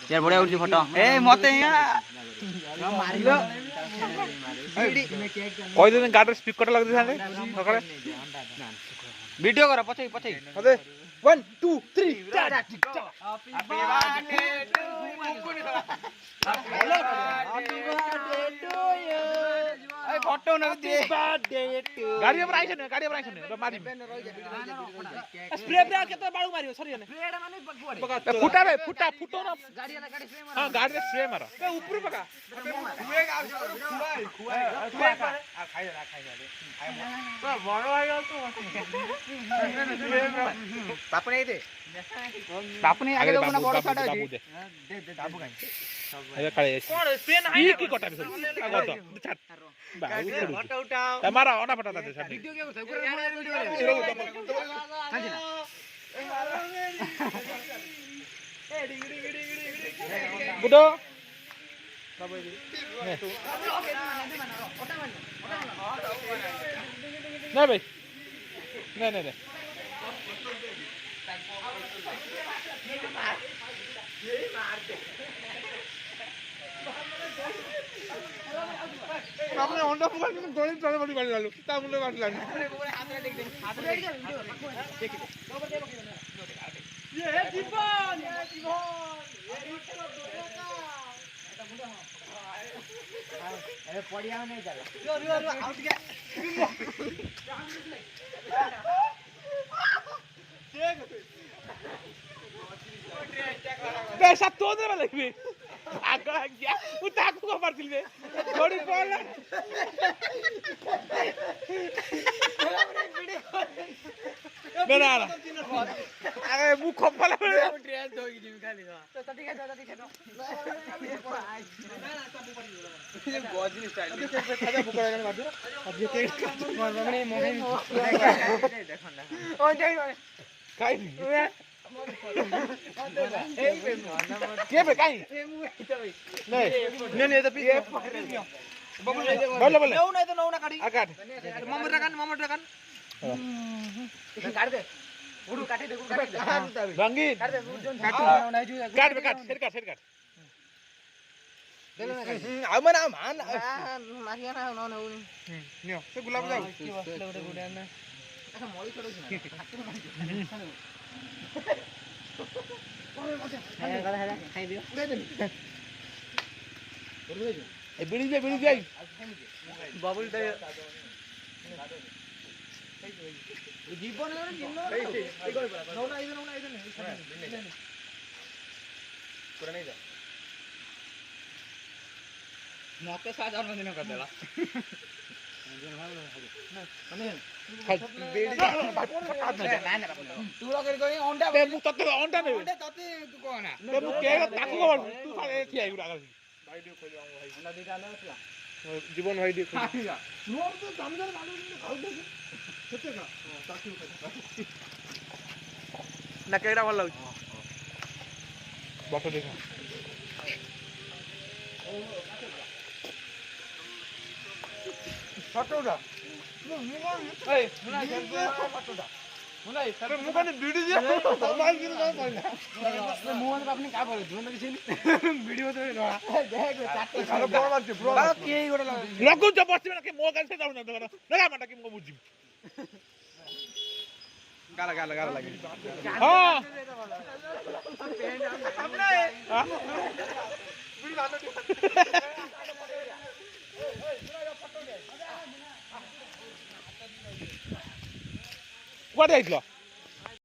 यार बढ़िया उठी फोटो ए मते कोई दिन गाड़ी स्पीकर लग दे सकाळे वीडियो करा पछै पछै अरे 1 2 3 start happy birthday to you ए फोटो न दे बर्थडे टू गाड़ी पर आइछ ने मारी स्प्रे ब्रे केते बाळू मारियो सरी ने स्प्रे माने फुटा रे फुटा फुटो ना गाड़ी स्प्रे मार हां गाड़ी स्प्रे मार ए ऊपर पका खुए खुए खाई तो बड़ो आ गयो तो बापू नहीं दे बापू नहीं आगे लोग ना बड़ साडा दे बापू काई ए काळे कोण पेन हाय की कोटा बिसर गद छाट फोटो उठाओ तुम्हारा ओना फटा दे छाट वीडियो क्या करता ऊपर वीडियो हां जी ना ए डिगड़ी गिड़ी बुडो नहीं भाई नहीं आपने होंडा पकड़ के गोली चले बड़ी गाड़ी डालो ता मुंडे मार लानी हाथ में देख दे हाथ में देख देख ये जीवन अरे पड़िया नहीं चला रो आउट गया पैसा तो दे वाले भी आगे गया वो ताकू को मार दिल में थोड़ी बॉल ना अरे मुंह खपला ट्रेन तो की जिम खाली तो ठीक है ये गोजनी स्टाइल खाजा बुकरा गन मार दो अब ये के मने मोहे देखो ना ओ जाई काई के पे काई नहीं तो पीछे बोलो नहीं तो ना काटी आकाट मोमर रगन काट दे उड़ू काटे दे रंगीन काट दे काट सिर काट देले ना काट आमन आम मान मारिया ना न नियो से गुलाब जाऊ गुडे ना अच्छा मोई छोड़ो खाई दियो ए बिड़ी जाई बबल दे जीवन मते साथ जन्मदिन करदेला तू लगे कोई अंडा ते मु तते अंडा ने तते तू कोना ते मु के ताकू को तू खाले थी आई उड़ा वीडियो खोल भाई अंडा दिखा ना जीवन भाई देखो नोर तो दामदार मालूम नहीं खाऊ दे सत्य का ताकू ना केड़ा भल लागु बटो देखो फटोडा ए मुना फटोडा मुना अरे मुका ने वीडियो जे मोबाइल की ना पड़ना मुंह में अपने का बोले धुन किसी वीडियो तो रहा देख चाटे खालो बड़ मारते ब्रो के गोडा लगु जबरदस्ती ना के मो गाल से जाऊ ना देखो लगा माटा के मो बुझी गाला लगी हां अपना हां वीडियो डालो What is it?